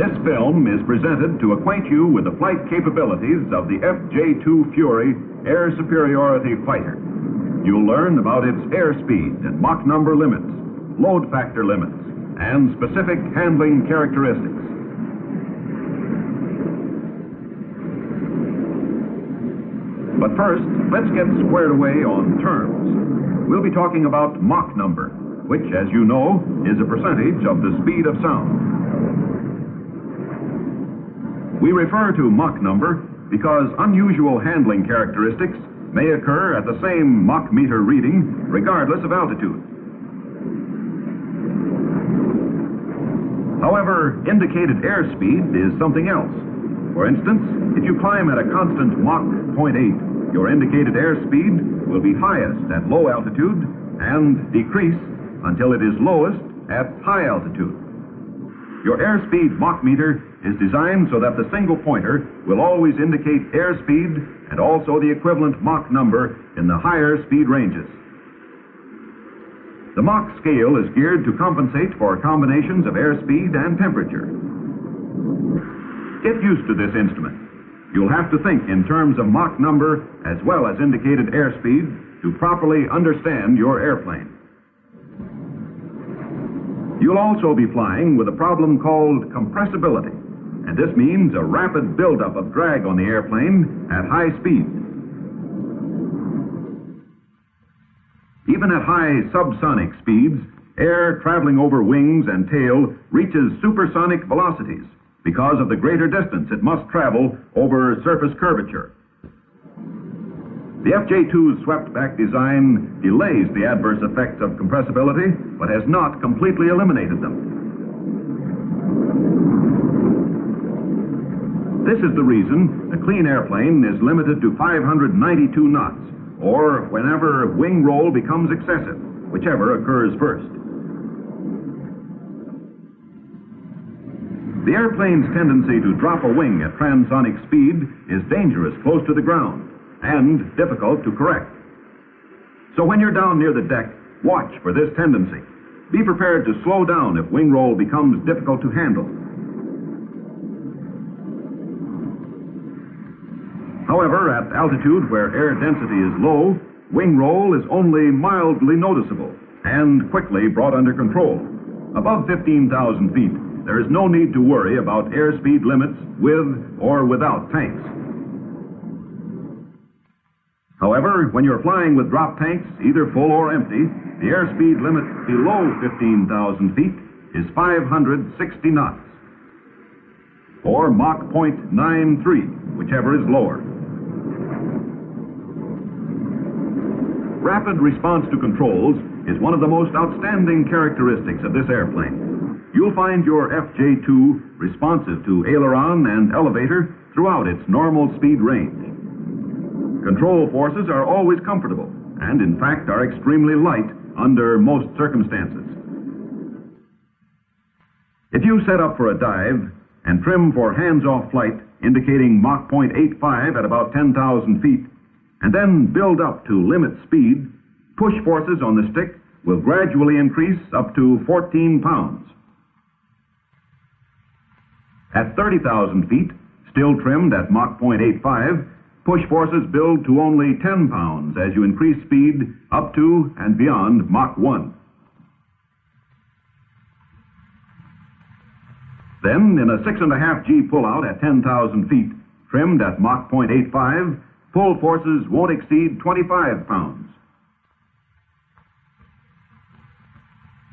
This film is presented to acquaint you with the flight capabilities of the FJ-2 Fury air superiority fighter. You'll learn about its airspeed and Mach number limits, load factor limits, and specific handling characteristics. But first, let's get squared away on terms. We'll be talking about Mach number, which, as you know, is a percentage of the speed of sound. We refer to Mach number because unusual handling characteristics may occur at the same Mach meter reading regardless of altitude. However, indicated airspeed is something else. For instance, if you climb at a constant Mach 0.8, your indicated airspeed will be highest at low altitude and decrease until it is lowest at high altitude. Your airspeed Mach meter is designed so that the single pointer will always indicate airspeed and also the equivalent Mach number in the higher speed ranges. The Mach scale is geared to compensate for combinations of airspeed and temperature. Get used to this instrument. You'll have to think in terms of Mach number as well as indicated airspeed to properly understand your airplane. You'll also be flying with a problem called compressibility, and this means a rapid buildup of drag on the airplane at high speed. Even at high subsonic speeds, air traveling over wings and tail reaches supersonic velocities because of the greater distance it must travel over surface curvature. The FJ-2's swept-back design delays the adverse effects of compressibility, but has not completely eliminated them. This is the reason a clean airplane is limited to 592 knots, or whenever wing roll becomes excessive, whichever occurs first. The airplane's tendency to drop a wing at transonic speed is dangerous close to the ground and difficult to correct. So when you're down near the deck, watch for this tendency. Be prepared to slow down if wing roll becomes difficult to handle. However, at altitude where air density is low, wing roll is only mildly noticeable and quickly brought under control. Above 15,000 feet, there is no need to worry about airspeed limits with or without tanks. However, when you're flying with drop tanks, either full or empty, the airspeed limit below 15,000 feet is 560 knots, or Mach 0.93, whichever is lower. Rapid response to controls is one of the most outstanding characteristics of this airplane. You'll find your FJ-2 responsive to aileron and elevator throughout its normal speed range. Control forces are always comfortable and, in fact, are extremely light under most circumstances. If you set up for a dive and trim for hands-off flight, indicating Mach 0.85 at about 10,000 feet, and then build up to limit speed, push forces on the stick will gradually increase up to 14 pounds. At 30,000 feet, still trimmed at Mach 0.85, push forces build to only 10 pounds as you increase speed up to and beyond Mach 1. Then, in a 6.5 G pullout at 10,000 feet, trimmed at Mach 0.85, pull forces won't exceed 25 pounds.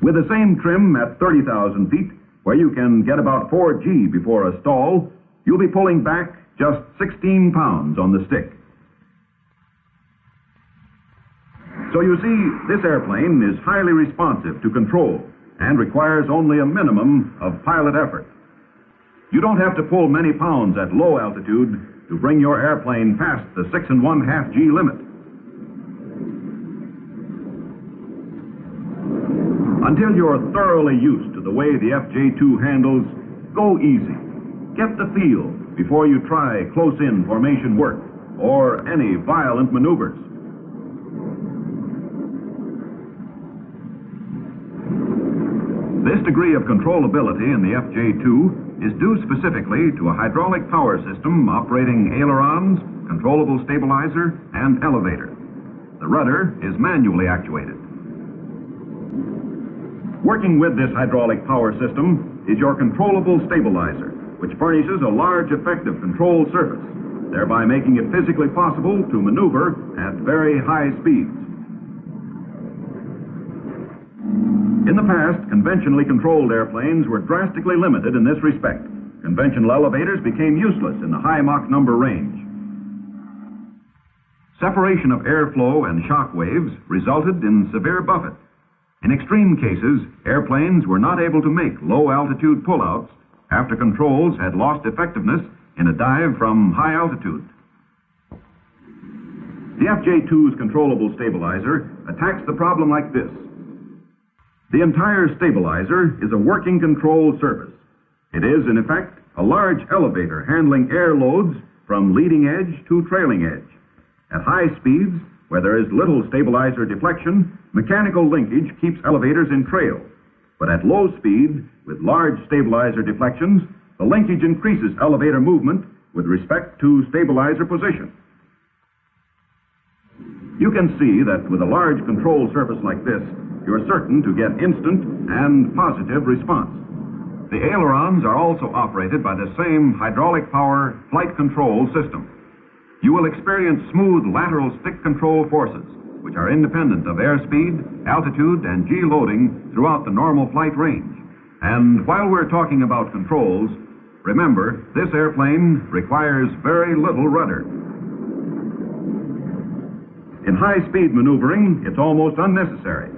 With the same trim at 30,000 feet, where you can get about 4G before a stall, you'll be pulling back just 16 pounds on the stick. So you see, this airplane is highly responsive to control and requires only a minimum of pilot effort. You don't have to pull many pounds at low altitude to bring your airplane past the 6 1/2 G limit. Until you're thoroughly used to the way the FJ-2 handles, go easy. Get the feel before you try close-in formation work or any violent maneuvers. This degree of controllability in the FJ-2 is due specifically to a hydraulic power system operating ailerons, controllable stabilizer, and elevator. The rudder is manually actuated. Working with this hydraulic power system is your controllable stabilizer, which furnishes a large effective control surface, thereby making it physically possible to maneuver at very high speeds. In the past, conventionally controlled airplanes were drastically limited in this respect. Conventional elevators became useless in the high Mach number range. Separation of airflow and shock waves resulted in severe buffet. In extreme cases, airplanes were not able to make low-altitude pullouts after controls had lost effectiveness in a dive from high altitude. The FJ-2's controllable stabilizer attacks the problem like this. The entire stabilizer is a working control surface. It is, in effect, a large elevator handling air loads from leading edge to trailing edge. At high speeds, where there is little stabilizer deflection, mechanical linkage keeps elevators in trail. But at low speed, with large stabilizer deflections, the linkage increases elevator movement with respect to stabilizer position. You can see that with a large control surface like this, you're certain to get instant and positive response. The ailerons are also operated by the same hydraulic power flight control system. You will experience smooth lateral stick control forces, which are independent of airspeed, altitude, and G loading throughout the normal flight range. And while we're talking about controls, remember, this airplane requires very little rudder. In high-speed maneuvering, it's almost unnecessary.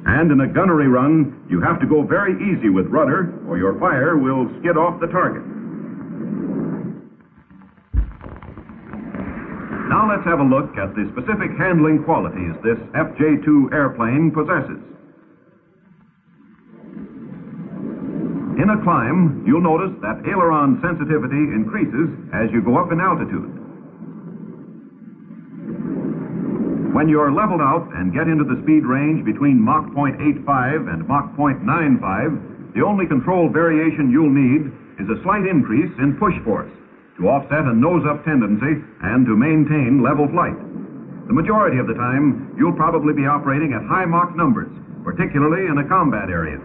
And in a gunnery run, you have to go very easy with rudder, or your fire will skid off the target. Now let's have a look at the specific handling qualities this FJ-2 airplane possesses. In a climb, you'll notice that aileron sensitivity increases as you go up in altitude. When you're leveled out and get into the speed range between Mach 0.85 and Mach 0.95, the only control variation you'll need is a slight increase in push force to offset a nose-up tendency and to maintain level flight. The majority of the time, you'll probably be operating at high Mach numbers, particularly in a combat area.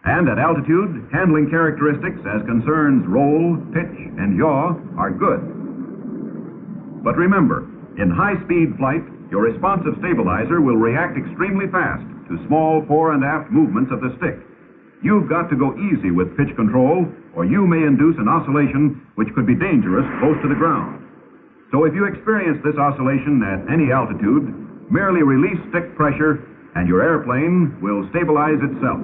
And at altitude, handling characteristics as concerns roll, pitch, and yaw are good. But remember, in high-speed flight, your responsive stabilizer will react extremely fast to small fore and aft movements of the stick. You've got to go easy with pitch control, or you may induce an oscillation which could be dangerous close to the ground. So if you experience this oscillation at any altitude, merely release stick pressure and your airplane will stabilize itself.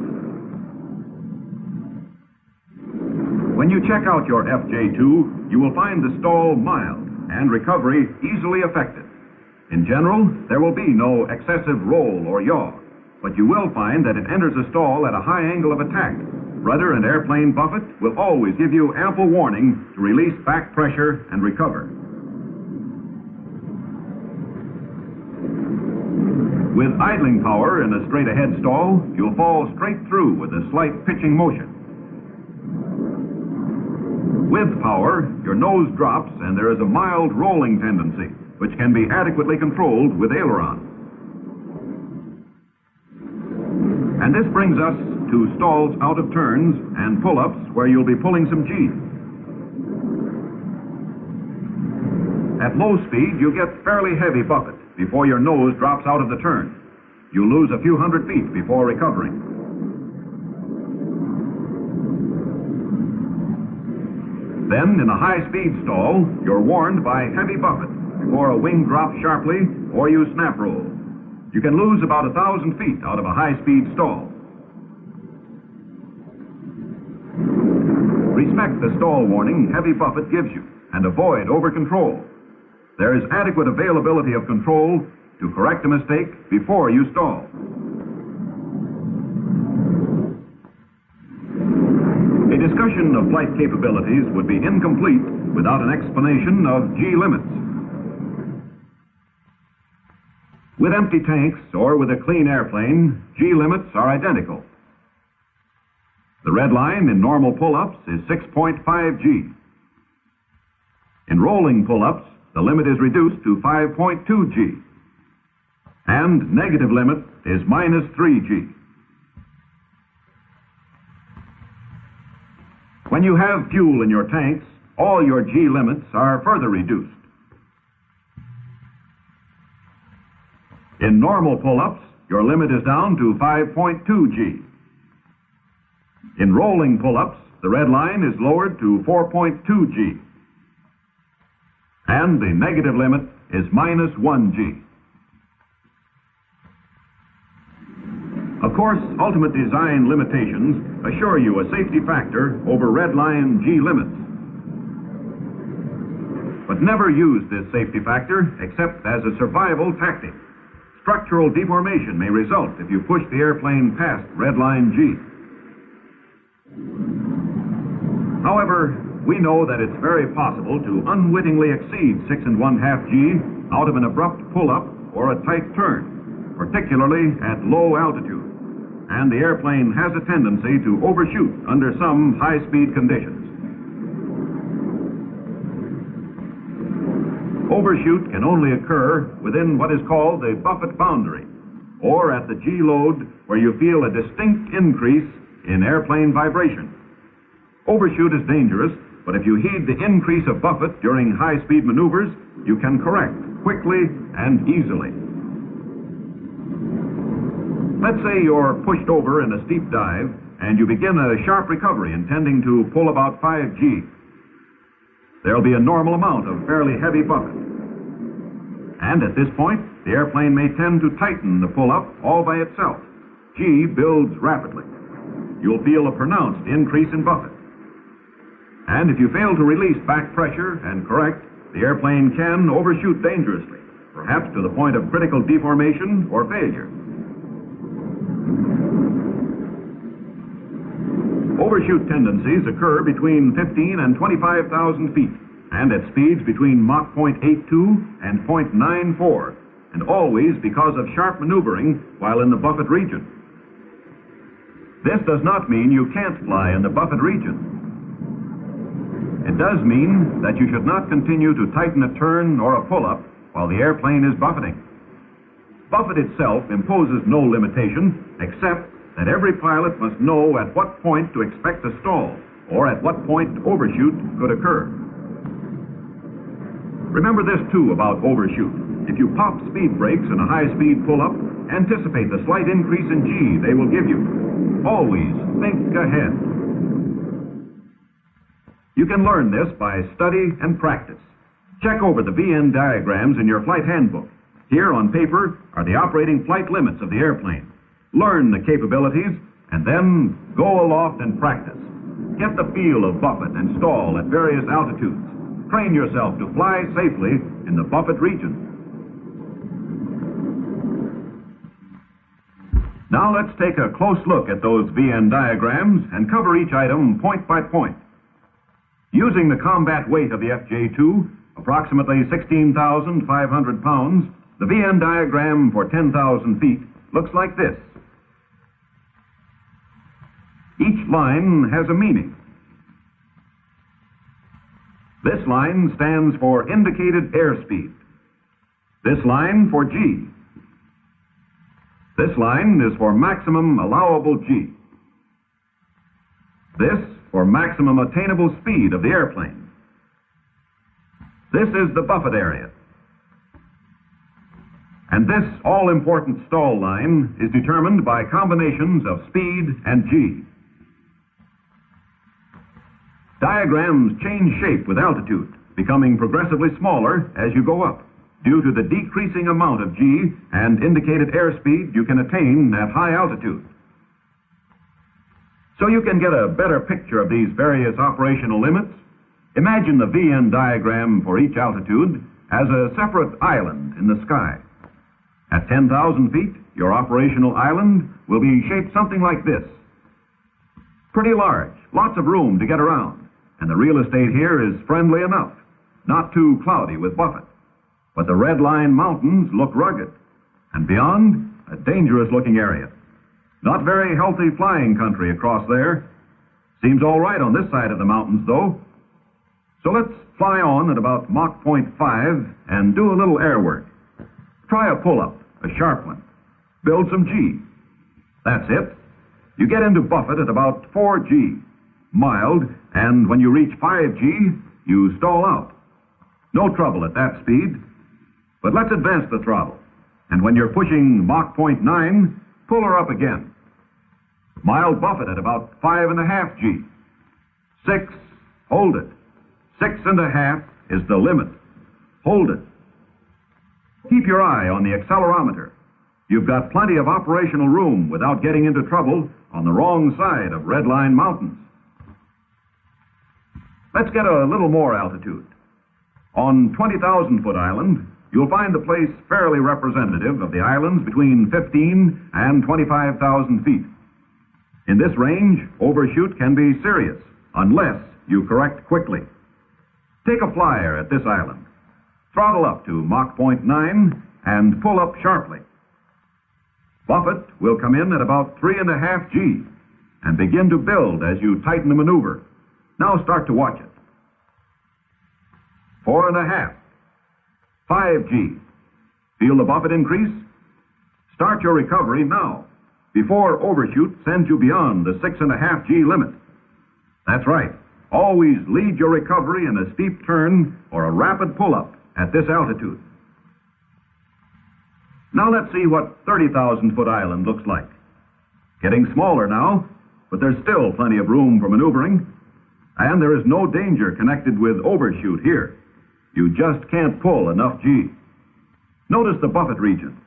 When you check out your FJ-2, you will find the stall mild and recovery easily effected. In general, there will be no excessive roll or yaw, but you will find that it enters a stall at a high angle of attack. Rudder and airplane buffet will always give you ample warning to release back pressure and recover. With idling power in a straight-ahead stall, you'll fall straight through with a slight pitching motion. With power, your nose drops and there is a mild rolling tendency, which can be adequately controlled with aileron. And this brings us to stalls out of turns and pull-ups where you'll be pulling some G. At low speed, you'll get fairly heavy buffet, before your nose drops out of the turn. You lose a few hundred feet before recovering. Then, in a high-speed stall, you're warned by heavy buffet before a wing drops sharply or you snap roll. You can lose about 1,000 feet out of a high-speed stall. Respect the stall warning heavy buffet gives you and avoid over-control. There is adequate availability of control to correct a mistake before you stall. A discussion of flight capabilities would be incomplete without an explanation of G limits. With empty tanks or with a clean airplane, G limits are identical. The red line in normal pull-ups is 6.5 G. In rolling pull-ups, the limit is reduced to 5.2 G. And negative limit is minus 3 G. When you have fuel in your tanks, all your G limits are further reduced. In normal pull-ups, your limit is down to 5.2 G. In rolling pull-ups, the red line is lowered to 4.2 G. And the negative limit is minus 1 G. Of course, ultimate design limitations assure you a safety factor over red line G limits. But never use this safety factor except as a survival tactic. Structural deformation may result if you push the airplane past red line G. However, we know that it's very possible to unwittingly exceed 6 1/2 G out of an abrupt pull-up or a tight turn, particularly at low altitude, and the airplane has a tendency to overshoot under some high-speed conditions. Overshoot can only occur within what is called the buffet boundary, or at the G load where you feel a distinct increase in airplane vibration. Overshoot is dangerous, but if you heed the increase of buffet during high-speed maneuvers, you can correct quickly and easily. Let's say you're pushed over in a steep dive and you begin a sharp recovery intending to pull about 5 G. There'll be a normal amount of fairly heavy buffet. And at this point, the airplane may tend to tighten the pull-up all by itself. G builds rapidly. You'll feel a pronounced increase in buffet. And if you fail to release back pressure and correct, the airplane can overshoot dangerously, perhaps to the point of critical deformation or failure. Overshoot tendencies occur between 15 and 25,000 feet, and at speeds between Mach 0.82 and 0.94, and always because of sharp maneuvering while in the buffet region. This does not mean you can't fly in the buffet region. It does mean that you should not continue to tighten a turn or a pull-up while the airplane is buffeting. Buffet itself imposes no limitation except that every pilot must know at what point to expect a stall or at what point overshoot could occur. Remember this too about overshoot. If you pop speed brakes in a high-speed pull-up, anticipate the slight increase in G they will give you. Always think ahead. You can learn this by study and practice. Check over the VN diagrams in your flight handbook. Here on paper are the operating flight limits of the airplane. Learn the capabilities and then go aloft and practice. Get the feel of buffet and stall at various altitudes. Train yourself to fly safely in the buffet region. Now let's take a close look at those VN diagrams and cover each item point by point. Using the combat weight of the FJ-2, approximately 16,500 pounds, the VN diagram for 10,000 feet looks like this. Each line has a meaning. This line stands for indicated airspeed. This line for G. This line is for maximum allowable G. This for maximum attainable speed of the airplane. This is the buffet area. And this all-important stall line is determined by combinations of speed and G. Diagrams change shape with altitude, becoming progressively smaller as you go up, due to the decreasing amount of G and indicated airspeed you can attain at high altitude. So you can get a better picture of these various operational limits, imagine the VN diagram for each altitude as a separate island in the sky. At 10,000 feet, your operational island will be shaped something like this. Pretty large, lots of room to get around, and the real estate here is friendly enough, not too cloudy with buffet. But the red line mountains look rugged, and beyond, a dangerous-looking area. Not very healthy flying country across there. Seems all right on this side of the mountains, though. So let's fly on at about Mach 0.5 and do a little air work. Try a pull-up, a sharp one. Build some G. That's it. You get into buffet at about 4G, mild, and when you reach 5G, you stall out. No trouble at that speed. But let's advance the throttle. And when you're pushing Mach 0.9, pull her up again. Mild buffet at about 5.5G. 6, hold it. 6.5 is the limit. Hold it. Keep your eye on the accelerometer. You've got plenty of operational room without getting into trouble on the wrong side of Red Line Mountains. Let's get a little more altitude. On 20,000-foot island, you'll find the place fairly representative of the islands between 15 and 25,000 feet. In this range, overshoot can be serious unless you correct quickly. Take a flyer at this island. Throttle up to Mach 0.9 and pull up sharply. Buffet will come in at about 3.5G and begin to build as you tighten the maneuver. Now start to watch it. 4.5. 5G. Feel the buffet increase? Start your recovery now, before overshoot sends you beyond the 6.5G limit. That's right. Always lead your recovery in a steep turn or a rapid pull-up at this altitude. Now let's see what 30,000-foot island looks like. Getting smaller now, but there's still plenty of room for maneuvering, and there is no danger connected with overshoot here. You just can't pull enough G. Notice the buffet region.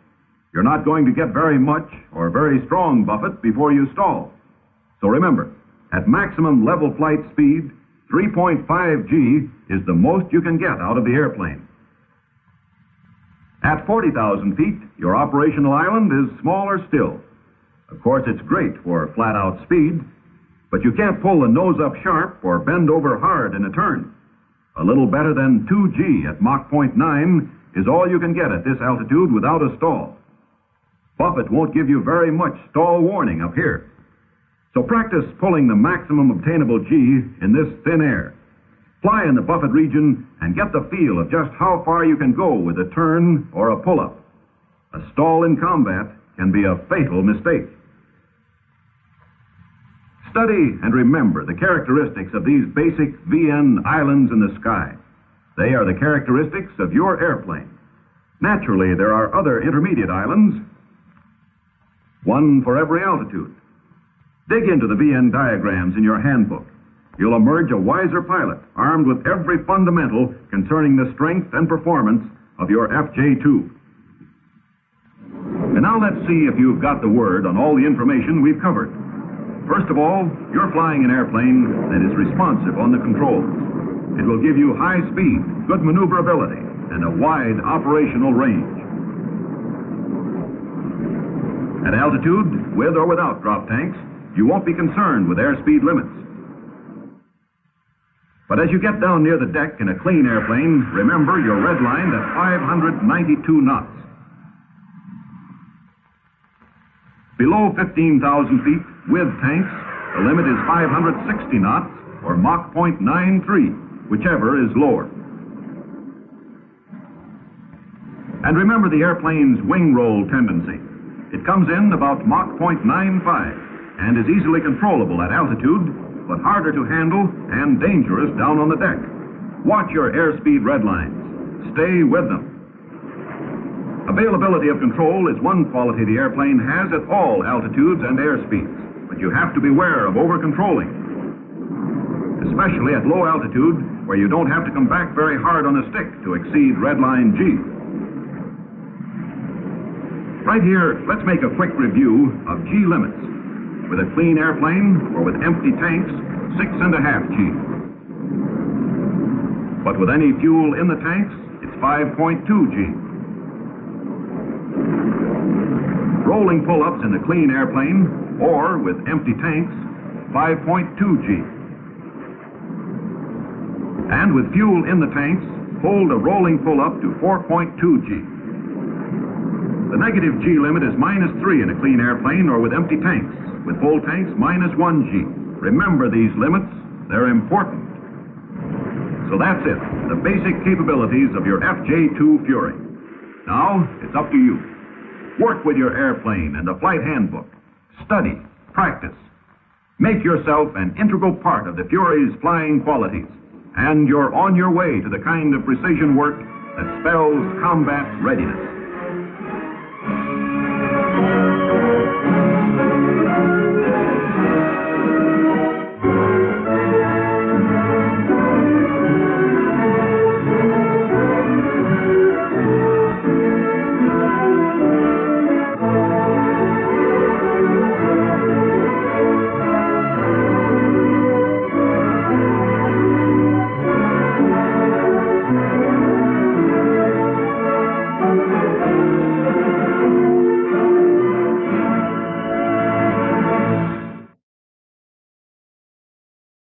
You're not going to get very much or very strong buffet before you stall. So remember, at maximum level flight speed, 3.5G is the most you can get out of the airplane. At 40,000 feet, your operational island is smaller still. Of course, it's great for flat-out speed, but you can't pull the nose up sharp or bend over hard in a turn. A little better than 2G at Mach 0.9 is all you can get at this altitude without a stall. Buffet won't give you very much stall warning up here. So practice pulling the maximum obtainable G in this thin air. Fly in the buffet region and get the feel of just how far you can go with a turn or a pull-up. A stall in combat can be a fatal mistake. Study and remember the characteristics of these basic VN islands in the sky. They are the characteristics of your airplane. Naturally, there are other intermediate islands, one for every altitude. Dig into the VN diagrams in your handbook. You'll emerge a wiser pilot, armed with every fundamental concerning the strength and performance of your FJ-2. And now let's see if you've got the word on all the information we've covered. First of all, you're flying an airplane that is responsive on the controls. It will give you high speed, good maneuverability, and a wide operational range. At altitude, with or without drop tanks, you won't be concerned with airspeed limits. But as you get down near the deck in a clean airplane, remember you're redlined at 592 knots. Below 15,000 feet with tanks, the limit is 560 knots or Mach 0.93, whichever is lower. And remember the airplane's wing roll tendency. It comes in about Mach 0.95 and is easily controllable at altitude, but harder to handle and dangerous down on the deck. Watch your airspeed red lines. Stay with them. Availability of control is one quality the airplane has at all altitudes and airspeeds, but you have to beware of over-controlling, especially at low altitude where you don't have to come back very hard on the stick to exceed redline G. Right here, let's make a quick review of G limits. With a clean airplane or with empty tanks, 6.5 G. But with any fuel in the tanks, it's 5.2 G. Rolling pull-ups in a clean airplane or with empty tanks, 5.2 G. And with fuel in the tanks, hold a rolling pull-up to 4.2 G. The negative G limit is -3 in a clean airplane or with empty tanks. With full tanks, -1 G. Remember these limits, they're important. So that's it, the basic capabilities of your FJ-2 Fury. Now, it's up to you. Work with your airplane and the flight handbook. Study, practice. Make yourself an integral part of the Fury's flying qualities. And you're on your way to the kind of precision work that spells combat readiness.